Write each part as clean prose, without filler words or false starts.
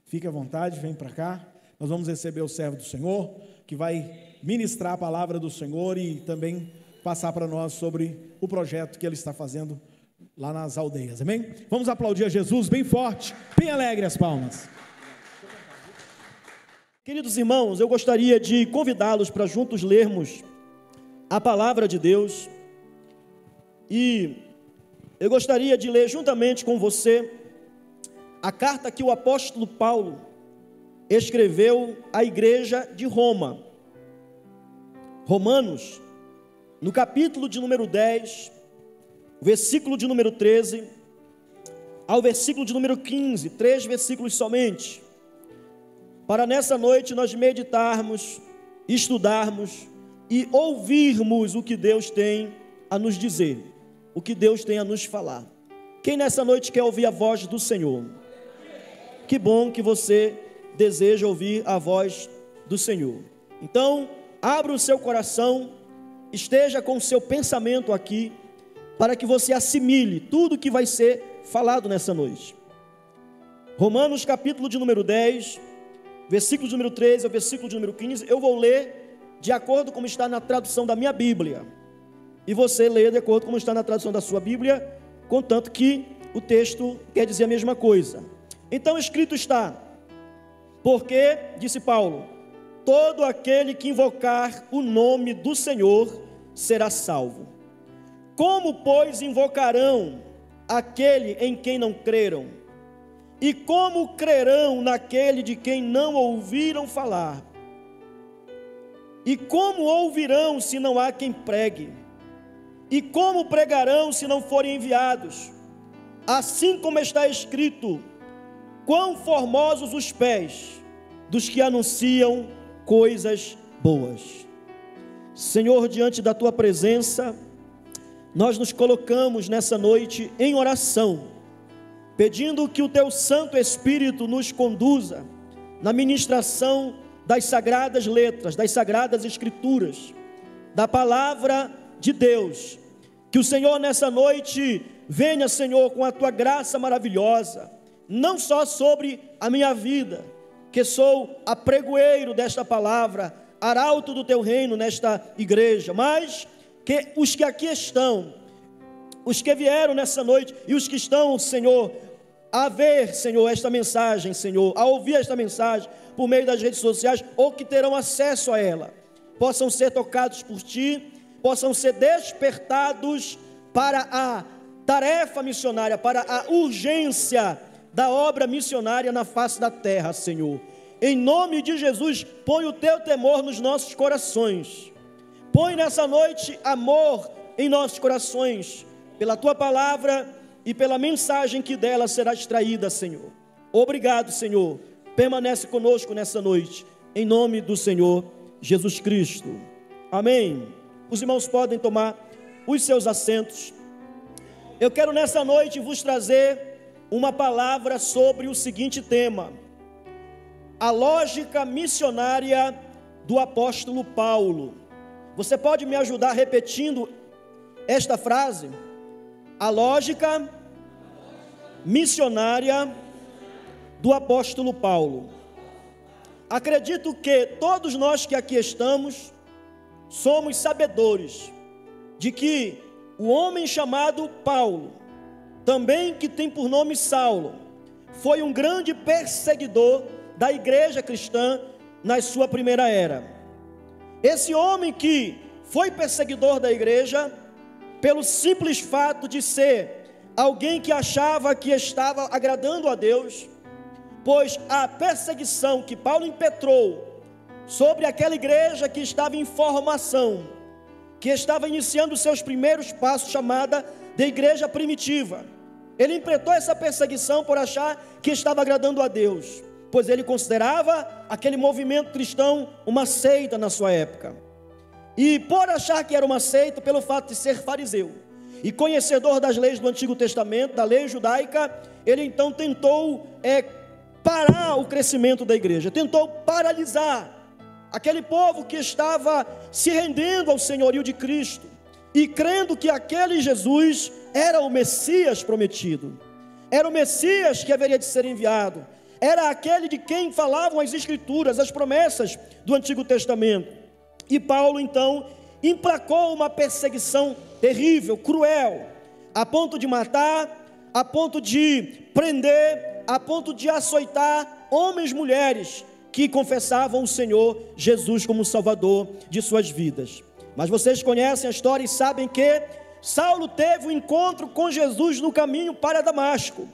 Fique à vontade, vem para cá. Nós vamos receber o servo do Senhor, que vai ministrar a palavra do Senhor e também passar para nós sobre o projeto que ele está fazendo lá nas aldeias, amém? Vamos aplaudir a Jesus bem forte, bem alegre as palmas. Queridos irmãos, eu gostaria de convidá-los para juntos lermos a palavra de Deus, e eu gostaria de ler juntamente com você a carta que o apóstolo Paulo escreveu à igreja de Roma. Romanos, no capítulo de número 10, versículo de número 13, ao versículo de número 15, 3 versículos somente, para nessa noite nós meditarmos, estudarmos e ouvirmos o que Deus tem a nos dizer, o que Deus tem a nos falar. Quem nessa noite quer ouvir a voz do Senhor? Que bom que você deseja ouvir a voz do Senhor. Então, abra o seu coração, esteja com o seu pensamento aqui, para que você assimile tudo que vai ser falado nessa noite. Romanos capítulo de número 10, versículo de número 13 ao versículo de número 15, eu vou ler de acordo com como está na tradução da minha Bíblia, e você lê de acordo com como está na tradução da sua Bíblia, contanto que o texto quer dizer a mesma coisa. Então escrito está: porque, disse Paulo, todo aquele que invocar o nome do Senhor será salvo. Como, pois, invocarão aquele em quem não creram? E como crerão naquele de quem não ouviram falar? E como ouvirão se não há quem pregue? E como pregarão se não forem enviados? Assim como está escrito: quão formosos os pés dos que anunciam coisas boas. Senhor, diante da tua presença, nós nos colocamos nessa noite em oração, pedindo que o teu Santo Espírito nos conduza na ministração das sagradas letras, das sagradas escrituras, da palavra de Deus. Que o Senhor nessa noite venha, Senhor, com a tua graça maravilhosa, não só sobre a minha vida, que sou apregoeiro desta palavra, arauto do teu reino nesta igreja, mas que os que aqui estão, os que vieram nessa noite e os que estão, Senhor, a ver, Senhor, esta mensagem, Senhor, a ouvir esta mensagem por meio das redes sociais, ou que terão acesso a ela, possam ser tocados por Ti, possam ser despertados para a tarefa missionária, para a urgência da obra missionária na face da terra, Senhor. Em nome de Jesus, põe o Teu temor nos nossos corações, põe nessa noite amor em nossos corações, pela Tua palavra e pela mensagem que dela será extraída, Senhor. Obrigado, Senhor. Permanece conosco nessa noite, em nome do Senhor Jesus Cristo. Amém. Os irmãos podem tomar os seus assentos. Eu quero nessa noite vos trazer uma palavra sobre o seguinte tema: a lógica missionária do apóstolo Paulo. Você pode me ajudar repetindo esta frase? A lógica missionária do apóstolo Paulo. Acredito que todos nós que aqui estamos somos sabedores de que o homem chamado Paulo, também que tem por nome Saulo, foi um grande perseguidor da igreja cristã na sua primeira era. Esse homem que foi perseguidor da igreja pelo simples fato de ser alguém que achava que estava agradando a Deus, pois a perseguição que Paulo impetrou sobre aquela igreja que estava em formação, que estava iniciando os seus primeiros passos, chamada de igreja primitiva, ele impetrou essa perseguição por achar que estava agradando a Deus, pois ele considerava aquele movimento cristão uma seita na sua época. E por achar que era uma seita, pelo fato de ser fariseu e conhecedor das leis do Antigo Testamento, da lei judaica, ele então tentou parar o crescimento da igreja, tentou paralisar aquele povo que estava se rendendo ao senhorio de Cristo e crendo que aquele Jesus era o Messias prometido, era o Messias que haveria de ser enviado, era aquele de quem falavam as Escrituras, as promessas do Antigo Testamento. E Paulo, então, emplacou uma perseguição terrível, cruel, a ponto de matar, a ponto de prender, a ponto de açoitar homens e mulheres que confessavam o Senhor Jesus como Salvador de suas vidas. Mas vocês conhecem a história e sabem que Saulo teve um encontro com Jesus no caminho para Damasco.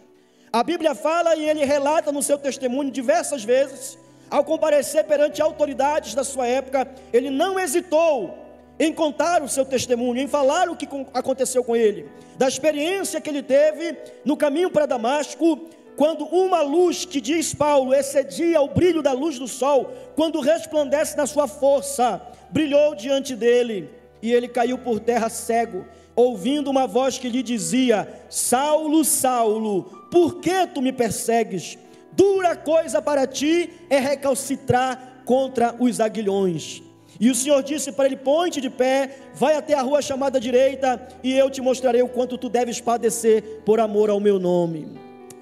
A Bíblia fala e ele relata no seu testemunho diversas vezes, ao comparecer perante autoridades da sua época, ele não hesitou em contar o seu testemunho, em falar o que aconteceu com ele, da experiência que ele teve no caminho para Damasco, quando uma luz, que diz Paulo, excedia o brilho da luz do sol, quando resplandece na sua força, brilhou diante dele, e ele caiu por terra cego, ouvindo uma voz que lhe dizia: Saulo, Saulo, por que tu me persegues? Dura coisa para ti é recalcitrar contra os aguilhões. E o Senhor disse para ele: põe-te de pé, vai até a rua chamada direita, e eu te mostrarei o quanto tu deves padecer por amor ao meu nome.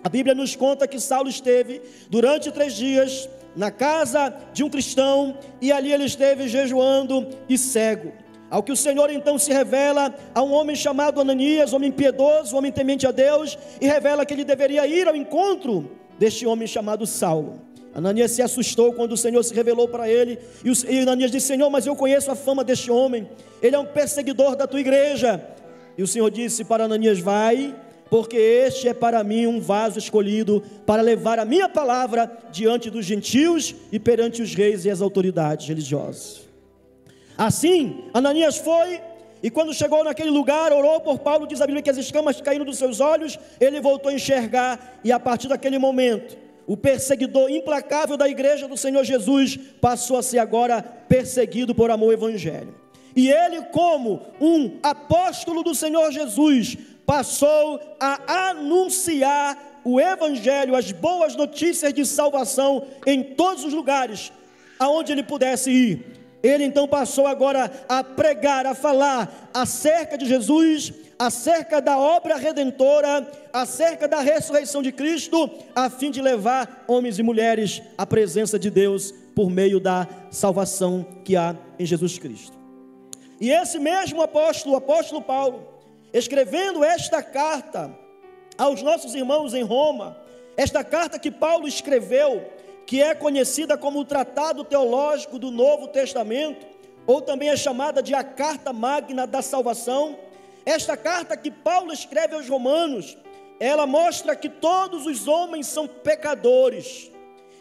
A Bíblia nos conta que Saulo esteve durante 3 dias na casa de um cristão, e ali ele esteve jejuando e cego. Ao que o Senhor então se revela a um homem chamado Ananias, homem piedoso, homem temente a Deus, e revela que ele deveria ir ao encontro deste homem chamado Saulo. Ananias se assustou quando o Senhor se revelou para ele, e Ananias disse: Senhor, mas eu conheço a fama deste homem, ele é um perseguidor da tua igreja. E o Senhor disse para Ananias: vai, porque este é para mim um vaso escolhido para levar a minha palavra diante dos gentios e perante os reis e as autoridades religiosas. Assim, Ananias foi, e quando chegou naquele lugar, orou por Paulo. Diz a Bíblia que as escamas caíram dos seus olhos, ele voltou a enxergar, e a partir daquele momento, o perseguidor implacável da igreja do Senhor Jesus passou a ser agora perseguido por amor ao evangelho. E ele, como um apóstolo do Senhor Jesus, passou a anunciar o evangelho, as boas notícias de salvação em todos os lugares aonde ele pudesse ir. Ele então passou agora a pregar, a falar acerca de Jesus, acerca da obra redentora, acerca da ressurreição de Cristo, a fim de levar homens e mulheres à presença de Deus por meio da salvação que há em Jesus Cristo. E esse mesmo apóstolo, o apóstolo Paulo, escrevendo esta carta aos nossos irmãos em Roma, esta carta que Paulo escreveu, que é conhecida como o Tratado Teológico do Novo Testamento, ou também é chamada de a Carta Magna da Salvação. Esta carta que Paulo escreve aos romanos, ela mostra que todos os homens são pecadores,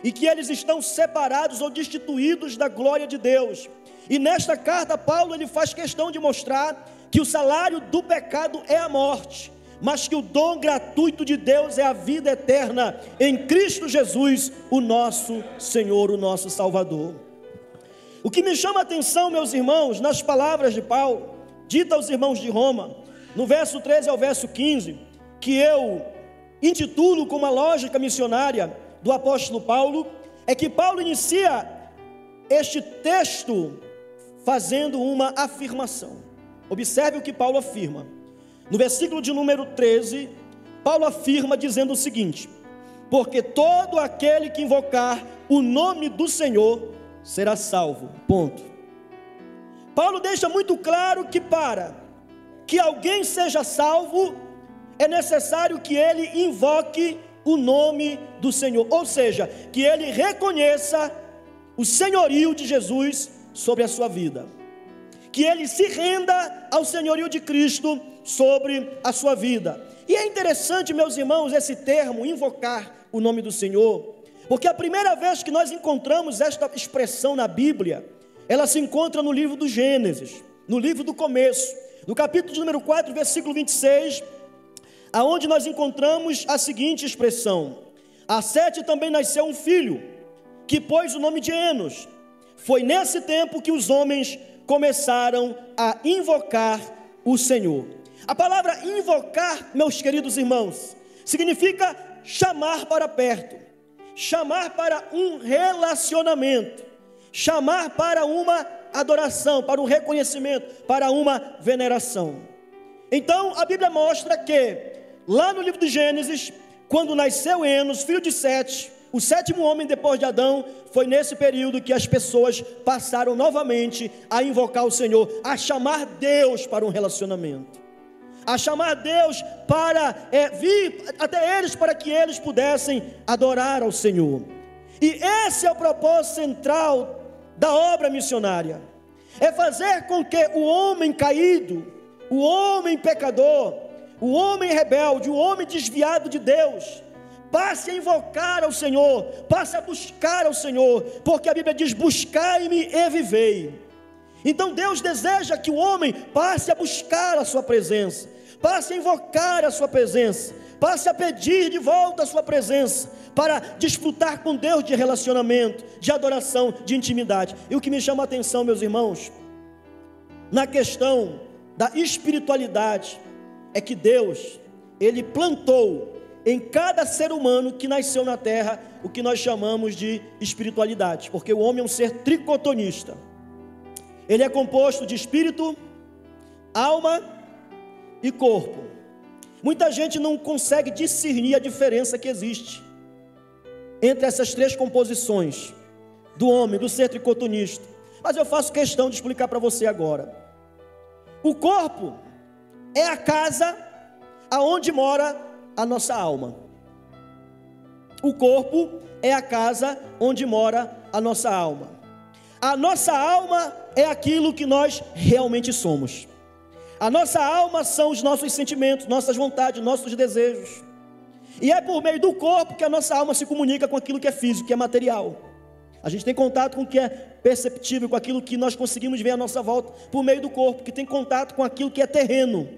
e que eles estão separados ou destituídos da glória de Deus. E nesta carta Paulo ele faz questão de mostrar que o salário do pecado é a morte, mas que o dom gratuito de Deus é a vida eterna em Cristo Jesus, o nosso Senhor, o nosso Salvador. O que me chama a atenção, meus irmãos, nas palavras de Paulo, dita aos irmãos de Roma, no verso 13 ao verso 15, que eu intitulo como a lógica missionária do apóstolo Paulo, é que Paulo inicia este texto fazendo uma afirmação. Observe o que Paulo afirma. No versículo de número 13, Paulo afirma dizendo o seguinte: porque todo aquele que invocar o nome do Senhor será salvo. Ponto. Paulo deixa muito claro que para que alguém seja salvo, é necessário que ele invoque o nome do Senhor, ou seja, que ele reconheça o senhorio de Jesus sobre a sua vida, que ele se renda ao senhorio de Cristo sobre a sua vida. E é interessante, meus irmãos, esse termo, invocar o nome do Senhor, porque a primeira vez que nós encontramos esta expressão na Bíblia, ela se encontra no livro do Gênesis, no livro do começo, no capítulo de número 4, versículo 26, aonde nós encontramos a seguinte expressão: a Sete também nasceu um filho, que pôs o nome de Enos. Foi nesse tempo que os homens começaram a invocar o Senhor. A palavra invocar, meus queridos irmãos, significa chamar para perto, chamar para um relacionamento, chamar para uma adoração, para um reconhecimento, para uma veneração. Então a Bíblia mostra que lá no livro de Gênesis, quando nasceu Enos, filho de Sete, o sétimo homem depois de Adão, foi nesse período que as pessoas passaram novamente a invocar o Senhor, a chamar Deus para um relacionamento, a chamar Deus para vir até eles, para que eles pudessem adorar ao Senhor. E esse é o propósito central da obra missionária, é fazer com que o homem caído, o homem pecador, o homem rebelde, o homem desviado de Deus, passe a invocar ao Senhor, passe a buscar ao Senhor, porque a Bíblia diz: buscai-me e vivei. Então Deus deseja que o homem passe a buscar a sua presença, passe a invocar a sua presença, passe a pedir de volta a sua presença, para desfrutar com Deus de relacionamento, de adoração, de intimidade. E o que me chama a atenção, meus irmãos, na questão da espiritualidade, é que Deus, Ele plantou em cada ser humano que nasceu na terra o que nós chamamos de espiritualidade, porque o homem é um ser tricotonista. Ele é composto de espírito, alma e corpo. Muita gente não consegue discernir a diferença que existe entre essas três composições do homem, do ser tricotonista, mas eu faço questão de explicar para você agora. O corpo é a casa aonde mora a nossa alma. O corpo é a casa onde mora a nossa alma. A nossa alma é aquilo que nós realmente somos. A nossa alma são os nossos sentimentos, nossas vontades, nossos desejos. E é por meio do corpo que a nossa alma se comunica com aquilo que é físico, que é material. A gente tem contato com o que é perceptível, com aquilo que nós conseguimos ver à nossa volta, por meio do corpo, que tem contato com aquilo que é terreno.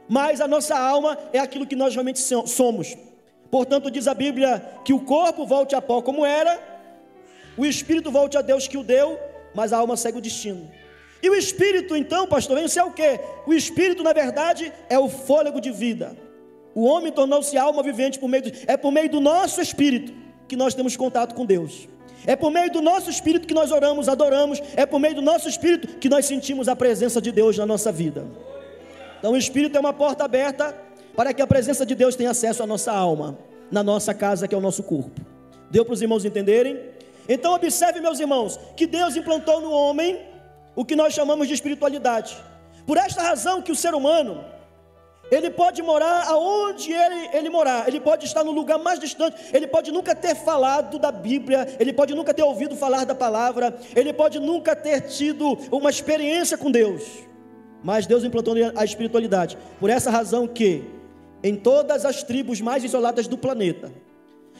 Mas a nossa alma é aquilo que nós realmente somos. Portanto, diz a Bíblia que o corpo volte a pó como era, o espírito volte a Deus que o deu, mas a alma segue o destino. E o espírito, então, pastor, vem ser o quê? O espírito, na verdade, é o fôlego de vida. O homem tornou-se alma vivente é por meio do nosso espírito que nós temos contato com Deus. É por meio do nosso espírito que nós oramos, adoramos. É por meio do nosso espírito que nós sentimos a presença de Deus na nossa vida. Então o espírito é uma porta aberta para que a presença de Deus tenha acesso à nossa alma, na nossa casa, que é o nosso corpo. Deu para os irmãos entenderem? Então observe, meus irmãos, que Deus implantou no homem o que nós chamamos de espiritualidade. Por esta razão que o ser humano, ele pode morar aonde ele morar, ele pode estar no lugar mais distante, ele pode nunca ter falado da Bíblia, ele pode nunca ter ouvido falar da palavra, ele pode nunca ter tido uma experiência com Deus, mas Deus implantou a espiritualidade. Por essa razão que em todas as tribos mais isoladas do planeta,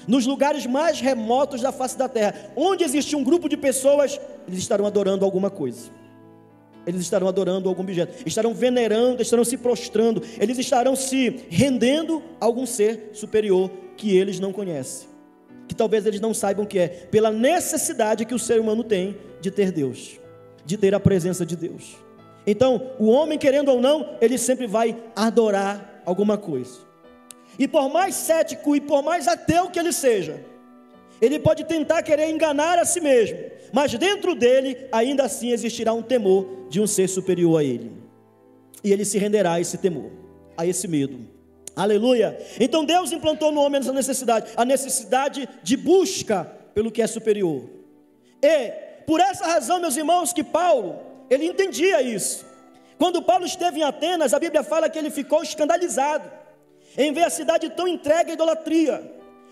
nos lugares mais remotos da face da terra, onde existe um grupo de pessoas, eles estarão adorando alguma coisa. Eles estarão adorando algum objeto, estarão venerando, estarão se prostrando, eles estarão se rendendo a algum ser superior que eles não conhecem, que talvez eles não saibam o que é, pela necessidade que o ser humano tem de ter Deus, de ter a presença de Deus. Então, o homem, querendo ou não, ele sempre vai adorar alguma coisa. E por mais cético e por mais ateu que ele seja, ele pode tentar querer enganar a si mesmo, mas dentro dele, ainda assim existirá um temor de um ser superior a ele, e ele se renderá a esse temor, a esse medo. Aleluia! Então Deus implantou no homem essa necessidade, a necessidade de busca pelo que é superior. E por essa razão, meus irmãos, que Paulo, ele entendia isso. Quando Paulo esteve em Atenas, a Bíblia fala que ele ficou escandalizado em ver a cidade tão entregue à idolatria,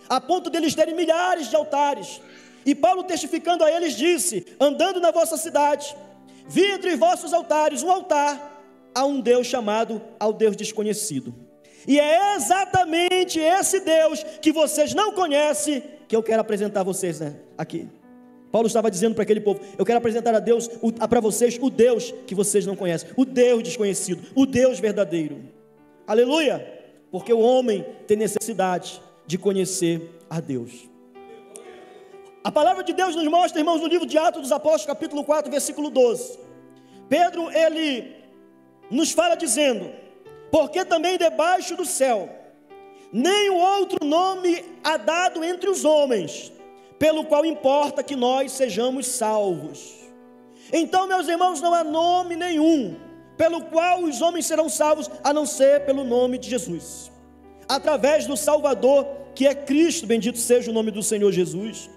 a ponto de eles terem milhares de altares. E Paulo, testificando a eles, disse: andando na vossa cidade, vi entre vossos altares um altar a um Deus chamado ao Deus desconhecido. E é exatamente esse Deus que vocês não conhecem que eu quero apresentar a vocês, aqui. Paulo estava dizendo para aquele povo: eu quero apresentar a Deus, para vocês, o Deus que vocês não conhecem, o Deus desconhecido, o Deus verdadeiro. Aleluia! Porque o homem tem necessidade de conhecer a Deus. A palavra de Deus nos mostra, irmãos, no livro de Atos dos Apóstolos, capítulo 4, versículo 12. Pedro, ele nos fala dizendo: porque também debaixo do céu nenhum outro nome há dado entre os homens, pelo qual importa que nós sejamos salvos. Então, meus irmãos, não há nome nenhum pelo qual os homens serão salvos, a não ser pelo nome de Jesus, através do Salvador que é Cristo, bendito seja o nome do Senhor Jesus.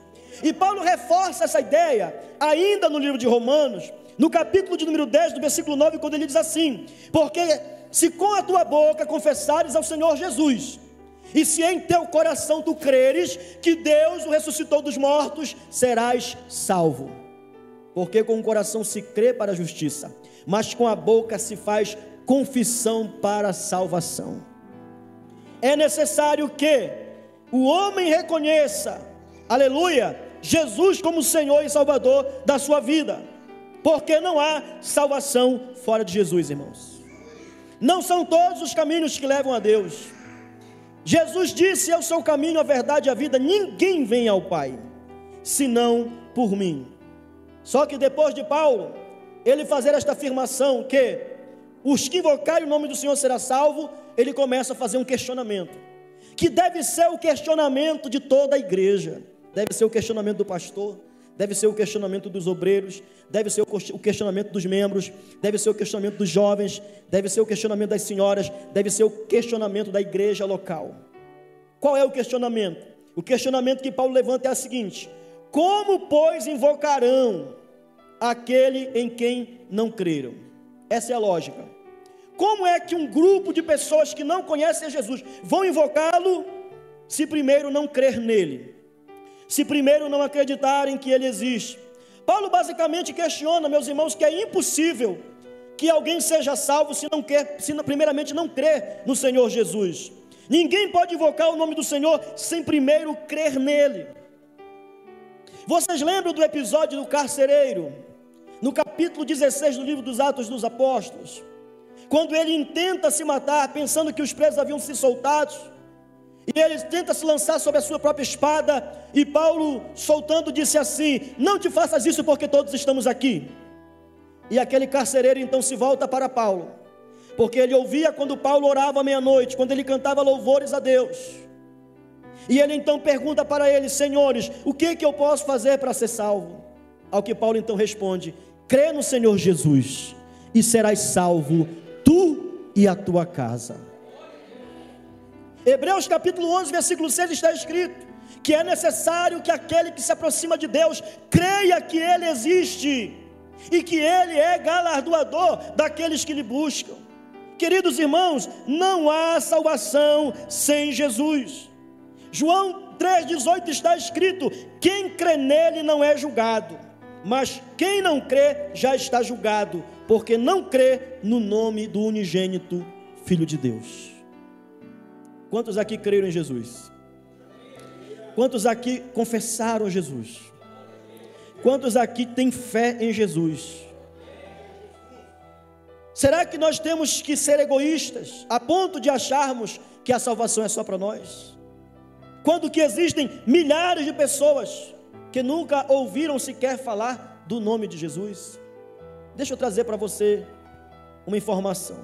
E Paulo reforça essa ideia, ainda no livro de Romanos, no capítulo de número 10, do versículo 9, quando ele diz assim: porque se com a tua boca confessares ao Senhor Jesus, e se em teu coração tu creres que Deus o ressuscitou dos mortos, serás salvo. Porque com o coração se crê para a justiça, mas com a boca se faz confissão para a salvação. É necessário que o homem reconheça, aleluia, Jesus como Senhor e Salvador da sua vida, porque não há salvação fora de Jesus, irmãos. Não são todos os caminhos que levam a Deus. Jesus disse: eu sou o caminho, a verdade e a vida, ninguém vem ao Pai, senão por mim. Só que depois de Paulo, ele fazer esta afirmação, que os que invocarem o nome do Senhor será salvo, ele começa a fazer um questionamento, que deve ser o questionamento de toda a igreja, deve ser o questionamento do pastor, deve ser o questionamento dos obreiros, deve ser o questionamento dos membros, deve ser o questionamento dos jovens, deve ser o questionamento das senhoras, deve ser o questionamento da igreja local. Qual é o questionamento? O questionamento que Paulo levanta é o seguinte: como, pois, invocarão aquele em quem não creram? Essa é a lógica. Como é que um grupo de pessoas que não conhecem Jesus vão invocá-lo, se primeiro não crer nele, se primeiro não acreditarem que ele existe? Paulo basicamente questiona, meus irmãos, que é impossível que alguém seja salvo se primeiramente não crer no Senhor Jesus. Ninguém pode invocar o nome do Senhor sem primeiro crer nele. Vocês lembram do episódio do carcereiro, no capítulo 16 do livro dos Atos dos Apóstolos, quando ele intenta se matar, pensando que os presos haviam sido soltados, e ele tenta se lançar sobre a sua própria espada, e Paulo, soltando, disse assim: não te faças isso, porque todos estamos aqui. E aquele carcereiro então se volta para Paulo, porque ele ouvia quando Paulo orava à meia-noite, quando ele cantava louvores a Deus, e ele então pergunta para eles: senhores, o que eu posso fazer para ser salvo? Ao que Paulo então responde: crê no Senhor Jesus, e serás salvo, tu e a tua casa. Hebreus capítulo 11, versículo 6 está escrito que é necessário que aquele que se aproxima de Deus creia que Ele existe e que Ele é galardoador daqueles que lhe buscam. Queridos irmãos, não há salvação sem Jesus. João 3,18 está escrito: quem crê nele não é julgado, mas quem não crê já está julgado, porque não crê no nome do unigênito Filho de Deus. Quantos aqui creram em Jesus? Quantos aqui confessaram Jesus? Quantos aqui têm fé em Jesus? Será que nós temos que ser egoístas a ponto de acharmos que a salvação é só para nós? Quando que existem milhares de pessoas que nunca ouviram sequer falar do nome de Jesus? Deixa eu trazer para você uma informação.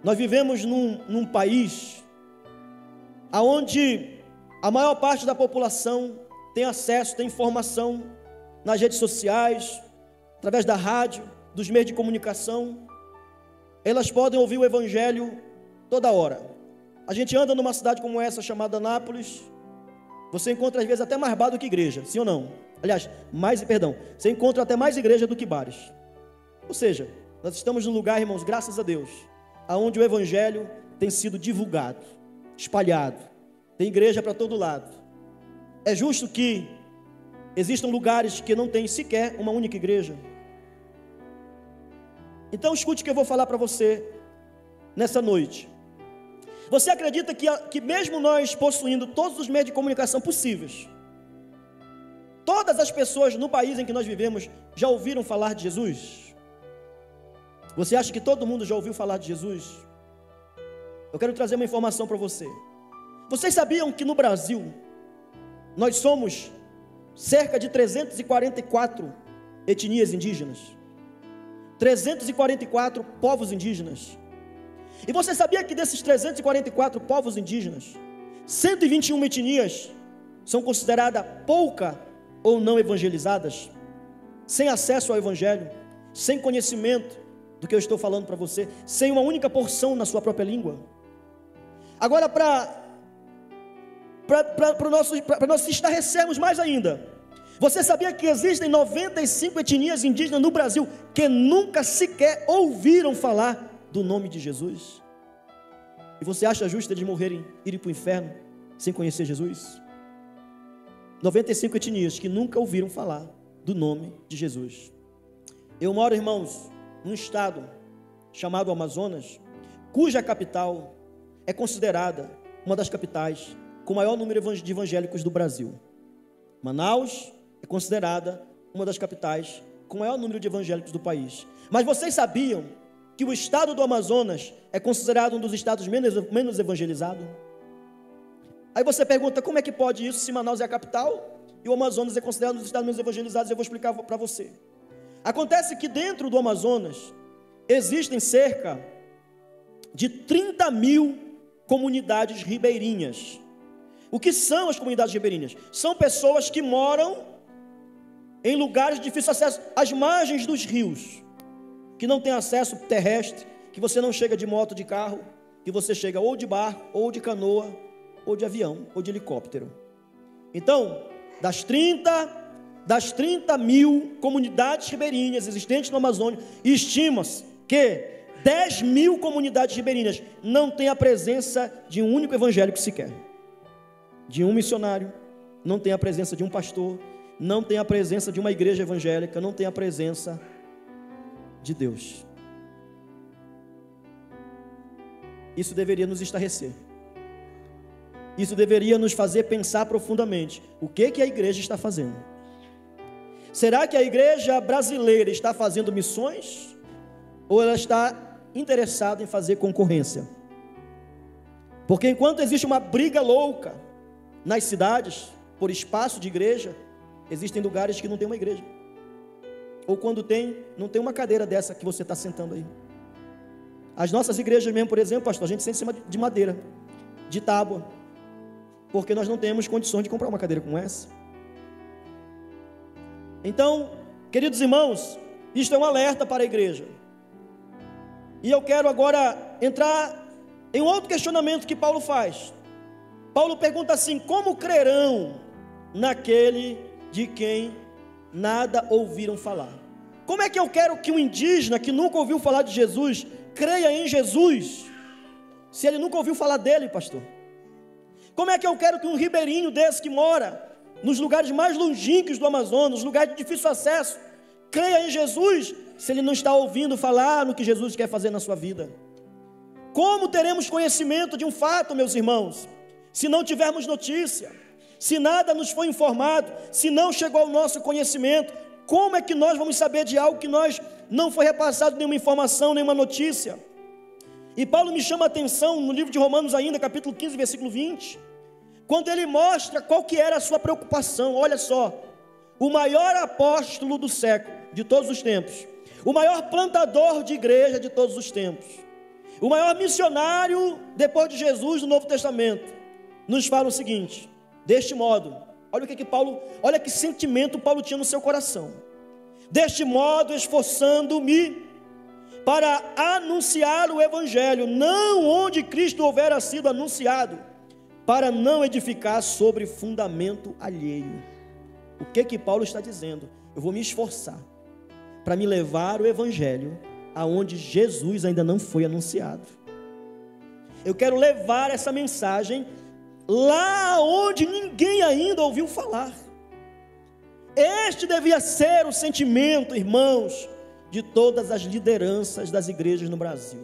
Nós vivemos num país onde a maior parte da população tem acesso, tem informação nas redes sociais, através da rádio, dos meios de comunicação. Elas podem ouvir o evangelho toda hora. A gente anda numa cidade como essa, chamada Anápolis, você encontra às vezes até mais bar do que igreja, sim ou não? Aliás, você encontra até mais igreja do que bares. Ou seja, nós estamos num lugar, irmãos, graças a Deus, aonde o evangelho tem sido divulgado, espalhado, tem igreja para todo lado. É justo que existam lugares que não tem sequer uma única igreja. Então escute o que eu vou falar para você nessa noite. Você acredita que mesmo nós possuindo todos os meios de comunicação possíveis, todas as pessoas no país em que nós vivemos já ouviram falar de Jesus? Você acha que todo mundo já ouviu falar de Jesus? Eu quero trazer uma informação para você. Vocês sabiam que no Brasil nós somos cerca de 344 etnias indígenas? 344 povos indígenas. E você sabia que desses 344 povos indígenas, 121 etnias são consideradas pouca ou não evangelizadas, sem acesso ao evangelho, sem conhecimento do que eu estou falando para você, sem uma única porção na sua própria língua? Agora, para para nós estarrecermos mais ainda. Você sabia que existem 95 etnias indígenas no Brasil que nunca sequer ouviram falar do nome de Jesus? E você acha justo eles morrerem, irem para o inferno sem conhecer Jesus? 95 etnias que nunca ouviram falar do nome de Jesus. Eu moro, irmãos, num estado chamado Amazonas, cuja capital é considerada uma das capitais com o maior número de evangélicos do Brasil. Manaus é considerada uma das capitais com o maior número de evangélicos do país. Mas vocês sabiam que o estado do Amazonas é considerado um dos estados menos evangelizados? Aí você pergunta, como é que pode isso se Manaus é a capital e o Amazonas é considerado um dos estados menos evangelizados? Eu vou explicar para você. Acontece que dentro do Amazonas existem cerca de 30 mil comunidades ribeirinhas. O que são as comunidades ribeirinhas? São pessoas que moram em lugares de difícil acesso, às margens dos rios, que não tem acesso terrestre, que você não chega de moto, de carro, que você chega ou de barco, ou de canoa, ou de avião, ou de helicóptero. Então, das 30 mil comunidades ribeirinhas existentes no Amazonas, estima-se que 10 mil comunidades ribeirinhas não têm a presença de um único evangélico sequer, de um missionário, não tem a presença de um pastor, não tem a presença de uma igreja evangélica, não tem a presença de Deus. Isso deveria nos estarrecer. Isso deveria nos fazer pensar profundamente. O que a igreja está fazendo? Será que a igreja brasileira está fazendo missões? Ou ela está interessada em fazer concorrência? Porque enquanto existe uma briga louca nas cidades por espaço de igreja, existem lugares que não tem uma igreja. Ou quando tem, não tem uma cadeira dessa que você está sentando aí. As nossas igrejas mesmo, por exemplo, pastor, a gente senta em cima de madeira, de tábua, porque nós não temos condições de comprar uma cadeira como essa. Então, queridos irmãos, isto é um alerta para a igreja. E eu quero agora entrar em um outro questionamento que Paulo faz. Paulo pergunta assim: como crerão naquele de quem nada ouviram falar? Como é que eu quero que um indígena que nunca ouviu falar de Jesus creia em Jesus, se ele nunca ouviu falar dele, pastor? Como é que eu quero que um ribeirinho desse que mora nos lugares mais longínquos do Amazonas, nos lugares de difícil acesso, creia em Jesus, se ele não está ouvindo falar no que Jesus quer fazer na sua vida? Como teremos conhecimento de um fato, meus irmãos, se não tivermos notícia, se nada nos foi informado, se não chegou ao nosso conhecimento? Como é que nós vamos saber de algo que nós não foi repassado nenhuma informação, nenhuma notícia? E Paulo me chama a atenção no livro de Romanos ainda, capítulo 15, versículo 20, quando ele mostra qual que era a sua preocupação. Olha só, o maior apóstolo do século, de todos os tempos, o maior plantador de igreja de todos os tempos, o maior missionário depois de Jesus no Novo Testamento, nos fala o seguinte: deste modo, olha que sentimento Paulo tinha no seu coração: deste modo, esforçando-me para anunciar o evangelho, não onde Cristo houvera sido anunciado, para não edificar sobre fundamento alheio. O que Paulo está dizendo? Eu vou me esforçar para me levar o evangelho aonde Jesus ainda não foi anunciado. Eu quero levar essa mensagem lá onde ninguém ainda ouviu falar. Este devia ser o sentimento, irmãos, de todas as lideranças das igrejas no Brasil.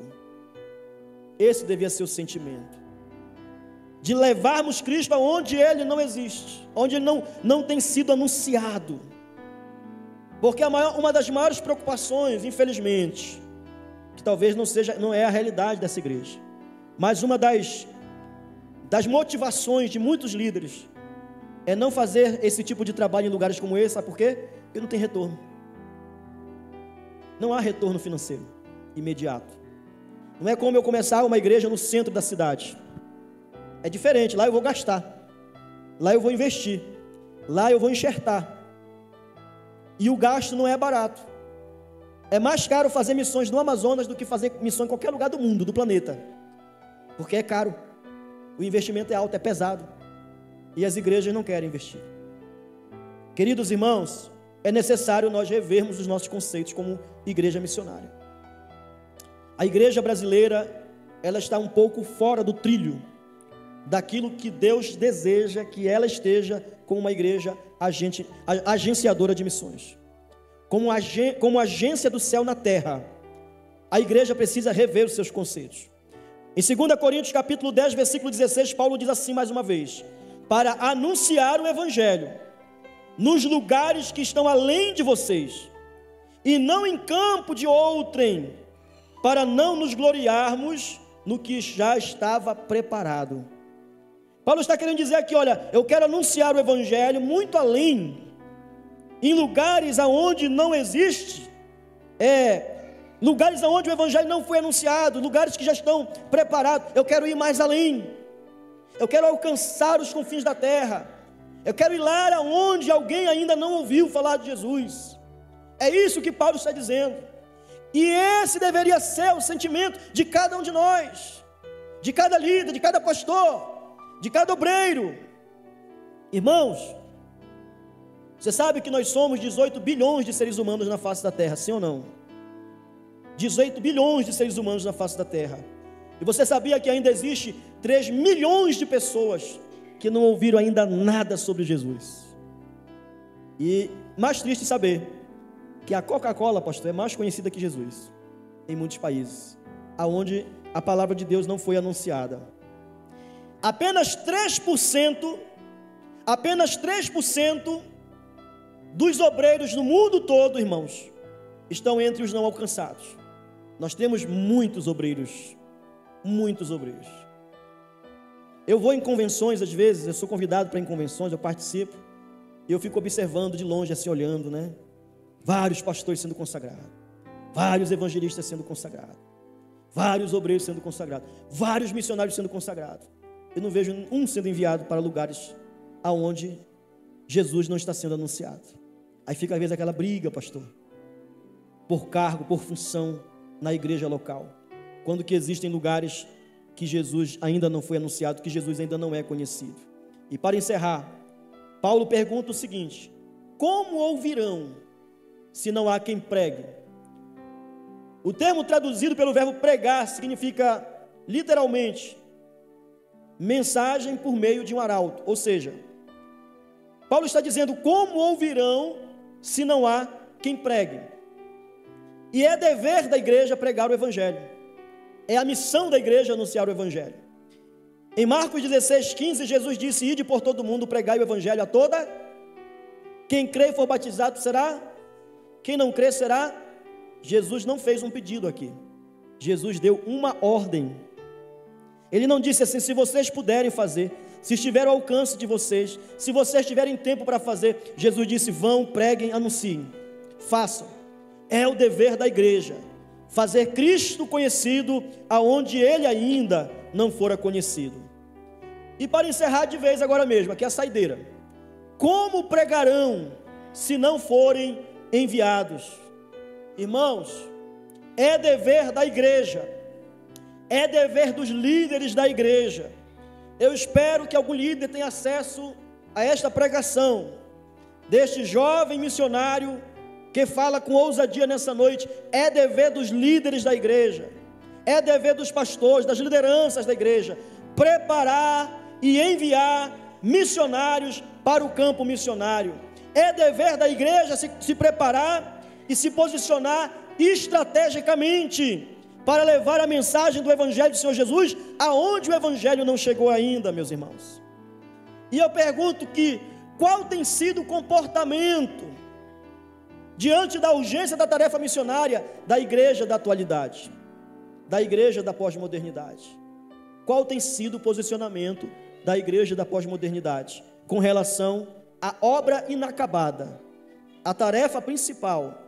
Esse devia ser o sentimento, de levarmos Cristo aonde Ele não existe, onde Ele não tem sido anunciado. Porque uma das maiores preocupações, infelizmente, que talvez não é a realidade dessa igreja, mas uma das motivações de muitos líderes é não fazer esse tipo de trabalho em lugares como esse. Sabe por quê? Porque não tem retorno. Não há retorno financeiro imediato. Não é como eu começar uma igreja no centro da cidade. É diferente. Lá eu vou gastar, lá eu vou investir, lá eu vou enxertar, e o gasto não é barato. É mais caro fazer missões no Amazonas do que fazer missão em qualquer lugar do mundo, do planeta, porque é caro. O investimento é alto, é pesado. e as igrejas não querem investir. Queridos irmãos, é necessário nós revermos os nossos conceitos como igreja missionária. A igreja brasileira, ela está um pouco fora do trilho daquilo que Deus deseja que ela esteja, como uma igreja agenciadora de missões, como agência do céu na terra. A igreja precisa rever os seus conceitos. Em 2 Coríntios capítulo 10, versículo 16, Paulo diz assim mais uma vez: para anunciar o evangelho nos lugares que estão além de vocês, e não em campo de outrem, para não nos gloriarmos no que já estava preparado. Paulo está querendo dizer aqui, olha, eu quero anunciar o evangelho muito além, em lugares aonde não existe, lugares aonde o evangelho não foi anunciado, lugares que já estão preparados. Eu quero ir mais além, eu quero alcançar os confins da terra, eu quero ir lá aonde alguém ainda não ouviu falar de Jesus. É isso que Paulo está dizendo, e esse deveria ser o sentimento de cada um de nós, de cada líder, de cada pastor, de cada obreiro. Irmãos, você sabe que nós somos 18 bilhões de seres humanos na face da terra, sim ou não? 18 bilhões de seres humanos na face da terra. E você sabia que ainda existe 3 milhões de pessoas que não ouviram ainda nada sobre Jesus? E mais triste saber que a Coca-Cola, pastor, é mais conhecida que Jesus em muitos países, aonde a palavra de Deus não foi anunciada. Apenas 3% dos obreiros no mundo todo, irmãos, estão entre os não alcançados. Nós temos muitos obreiros, muitos obreiros. Eu vou em convenções, às vezes, eu sou convidado para ir em convenções, eu participo, e eu fico observando de longe, assim, olhando, né? Vários pastores sendo consagrados, vários evangelistas sendo consagrados, vários obreiros sendo consagrados, vários missionários sendo consagrados. Eu não vejo um sendo enviado para lugares aonde Jesus não está sendo anunciado. Aí fica às vezes aquela briga, pastor, por cargo, por função na igreja local, quando que existem lugares que Jesus ainda não foi anunciado, que Jesus ainda não é conhecido. E para encerrar, Paulo pergunta o seguinte: como ouvirão se não há quem pregue? O termo traduzido pelo verbo pregar significa literalmente mensagem por meio de um arauto, ou seja, Paulo está dizendo: como ouvirão se não há quem pregue? E é dever da igreja pregar o evangelho, é a missão da igreja anunciar o evangelho. Em Marcos 16:15, Jesus disse: ide por todo mundo, pregai o evangelho a toda, quem crê e for batizado será, quem não crê será. Jesus não fez um pedido aqui, Jesus deu uma ordem. Ele não disse assim: se vocês puderem fazer, se estiver ao alcance de vocês, se vocês tiverem tempo para fazer. Jesus disse: vão, preguem, anunciem, façam. É o dever da igreja fazer Cristo conhecido aonde Ele ainda não fora conhecido. E para encerrar de vez agora mesmo, aqui é a saideira: como pregarão se não forem enviados? Irmãos, é dever da igreja, é dever dos líderes da igreja. Eu espero que algum líder tenha acesso a esta pregação deste jovem missionário que fala com ousadia nessa noite. É dever dos líderes da igreja, é dever dos pastores, das lideranças da igreja, preparar e enviar missionários para o campo missionário. É dever da igreja se preparar e se posicionar estrategicamente para levar a mensagem do evangelho do Senhor Jesus aonde o evangelho não chegou ainda, meus irmãos. E eu pergunto qual tem sido o comportamento diante da urgência da tarefa missionária da igreja da atualidade, da igreja da pós-modernidade? Qual tem sido o posicionamento da igreja da pós-modernidade com relação à obra inacabada, a tarefa principal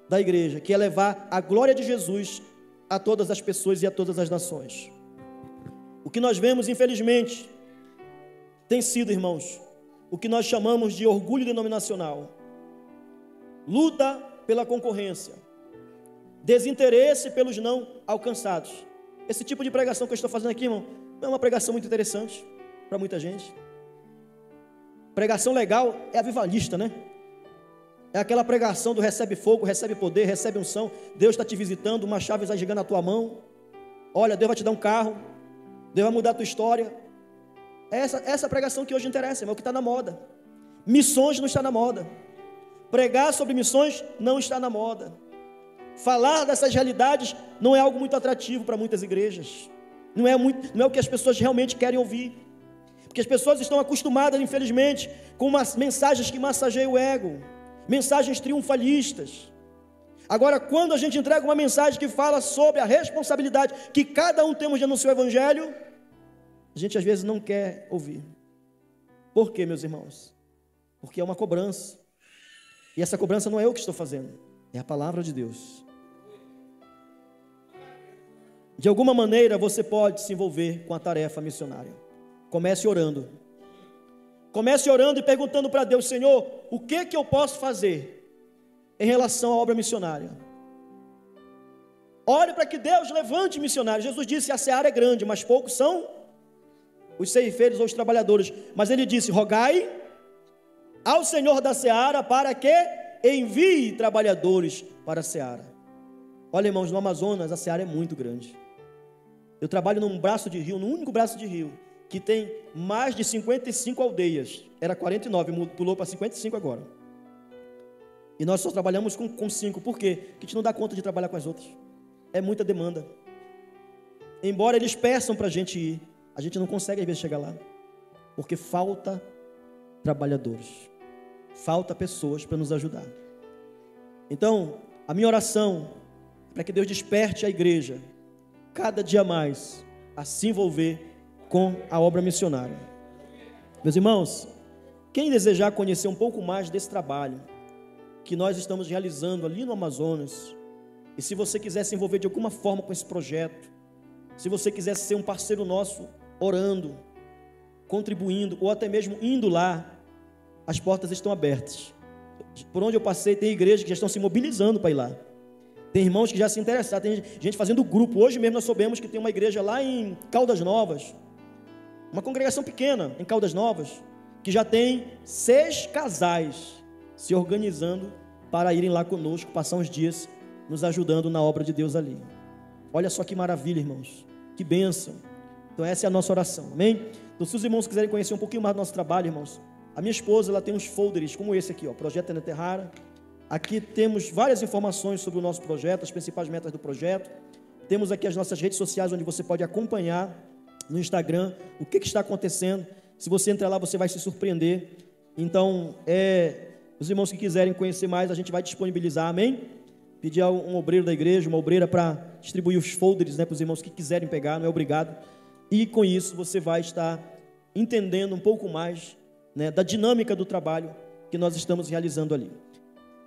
da igreja, que é levar a glória de Jesus a todas as pessoas e a todas as nações? O que nós vemos, infelizmente, tem sido, irmãos, o que nós chamamos de orgulho denominacional, luta pela concorrência, desinteresse pelos não alcançados. Esse tipo de pregação que eu estou fazendo aqui, irmão, não é uma pregação muito interessante para muita gente. Pregação legal é avivalista, né? É aquela pregação do recebe fogo, recebe poder, recebe unção. Deus está te visitando, uma chave está chegando na tua mão. Olha, Deus vai te dar um carro. Deus vai mudar a tua história. É essa pregação que hoje interessa, é o que está na moda. Missões não está na moda. Pregar sobre missões não está na moda. Falar dessas realidades não é algo muito atrativo para muitas igrejas. Não é o que as pessoas realmente querem ouvir. Porque as pessoas estão acostumadas, infelizmente, com umas mensagens que massageiam o ego, mensagens triunfalistas. Agora, quando a gente entrega uma mensagem que fala sobre a responsabilidade que cada um temos de anunciar o Evangelho, a gente às vezes não quer ouvir. Por quê, meus irmãos? Porque é uma cobrança. E essa cobrança não é eu que estou fazendo, é a palavra de Deus. De alguma maneira você pode se envolver com a tarefa missionária. Comece orando. Comece orando e perguntando para Deus: Senhor, o que eu posso fazer em relação à obra missionária? Ore para que Deus levante missionários. Jesus disse: a seara é grande, mas poucos são os ceifeiros ou os trabalhadores. Mas ele disse: rogai ao Senhor da seara para que envie trabalhadores para a seara. Olha, irmãos, no Amazonas a seara é muito grande. Eu trabalho num braço de rio, no único braço de rio, que tem mais de 55 aldeias. Era 49, pulou para 55 agora. E nós só trabalhamos com 5. Por quê? Porque a gente não dá conta de trabalhar com as outras. É muita demanda. Embora eles peçam para a gente ir, a gente não consegue às vezes chegar lá. Porque falta trabalhadores. Falta pessoas para nos ajudar. Então, a minha oração é para que Deus desperte a igreja cada dia mais a se envolver com a obra missionária. Meus irmãos, quem desejar conhecer um pouco mais desse trabalho que nós estamos realizando ali no Amazonas, e se você quiser se envolver de alguma forma com esse projeto, se você quiser ser um parceiro nosso, orando, contribuindo, ou até mesmo indo lá, as portas estão abertas. Por onde eu passei, tem igrejas que já estão se mobilizando para ir lá. Tem irmãos que já se interessaram, tem gente fazendo grupo. Hoje mesmo nós soubemos que tem uma igreja lá em Caldas Novas, uma congregação pequena em Caldas Novas, que já tem 6 casais se organizando para irem lá conosco, passar uns dias nos ajudando na obra de Deus ali. Olha só que maravilha, irmãos, que bênção. Então essa é a nossa oração, amém? Então, se os irmãos quiserem conhecer um pouquinho mais do nosso trabalho, irmãos, a minha esposa, ela tem uns folders como esse aqui, ó, Projeto Teneterrara. Aqui temos várias informações sobre o nosso projeto, as principais metas do projeto. Temos aqui as nossas redes sociais, onde você pode acompanhar no Instagram o que está acontecendo. Se você entrar lá, você vai se surpreender. Então, os irmãos que quiserem conhecer mais, a gente vai disponibilizar, amém? Pedir a um obreiro da igreja, uma obreira, para distribuir os folders, né, para os irmãos que quiserem pegar, não é obrigado. E com isso você vai estar entendendo um pouco mais, né, da dinâmica do trabalho que nós estamos realizando ali.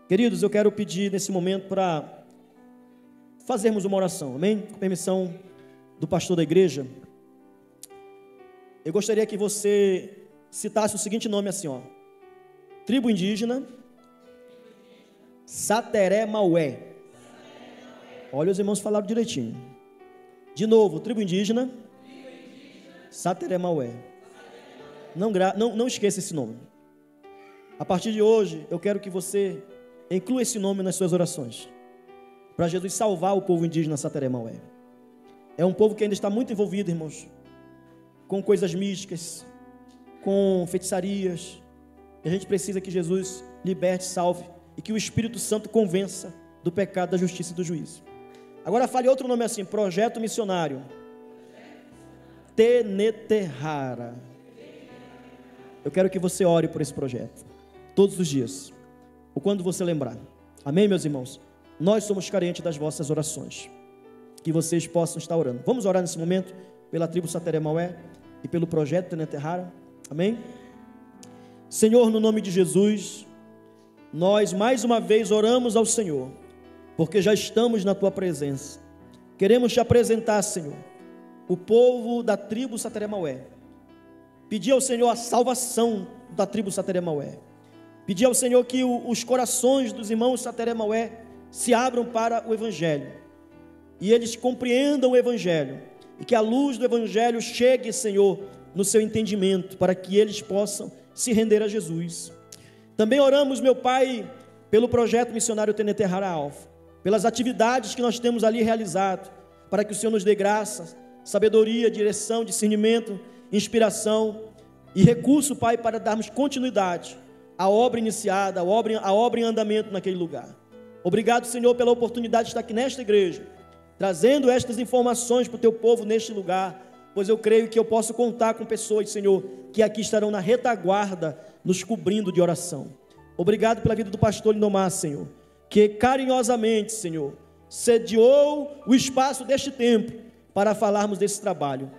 Queridos, eu quero pedir nesse momento para fazermos uma oração, amém? Com permissão do pastor da igreja, eu gostaria que você citasse o seguinte nome assim, ó: tribo indígena Sateré Maué. Olha, os irmãos falaram direitinho. De novo, tribo indígena Sateré Maué. Não esqueça esse nome. A partir de hoje, eu quero que você inclua esse nome nas suas orações, para Jesus salvar o povo indígena Sateré Maué. É um povo que ainda está muito envolvido, irmãos, com coisas místicas, com feitiçarias. E a gente precisa que Jesus liberte, salve, e que o Espírito Santo convença do pecado, da justiça e do juízo. Agora fale outro nome assim: Projeto Missionário Teneterrara. Eu quero que você ore por esse projeto todos os dias, ou quando você lembrar. Amém, meus irmãos? Nós somos carentes das vossas orações, que vocês possam estar orando. Vamos orar nesse momento pela tribo Sateré Maué e pelo projeto Teneterrara. Amém? Senhor, no nome de Jesus, nós mais uma vez oramos ao Senhor, porque já estamos na Tua presença. Queremos Te apresentar, Senhor, o povo da tribo Sateré Maué. Pedir ao Senhor a salvação da tribo Sateré Maué. Pedir ao Senhor que os corações dos irmãos Sateré Maué se abram para o Evangelho, e eles compreendam o Evangelho, e que a luz do Evangelho chegue, Senhor, no seu entendimento, para que eles possam se render a Jesus. Também oramos, meu Pai, pelo projeto missionário Tenente Rara Alfa, pelas atividades que nós temos ali realizado, para que o Senhor nos dê graça, sabedoria, direção, discernimento, inspiração e recurso, Pai, para darmos continuidade à obra iniciada, a obra em andamento naquele lugar. Obrigado, Senhor, pela oportunidade de estar aqui nesta igreja, trazendo estas informações para o teu povo neste lugar, pois eu creio que eu posso contar com pessoas, Senhor, que aqui estarão na retaguarda, nos cobrindo de oração. Obrigado pela vida do pastor Lindomar, Senhor, que carinhosamente, Senhor, sediou o espaço deste tempo para falarmos desse trabalho.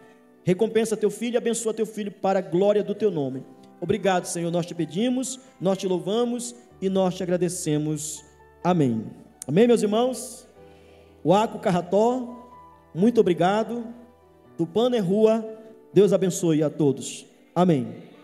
Recompensa teu filho e abençoa teu filho para a glória do teu nome. Obrigado, Senhor, nós te pedimos, nós te louvamos e nós te agradecemos. Amém. Amém, meus irmãos? Waco Carrató, muito obrigado. Tupã Rua, Deus abençoe a todos. Amém.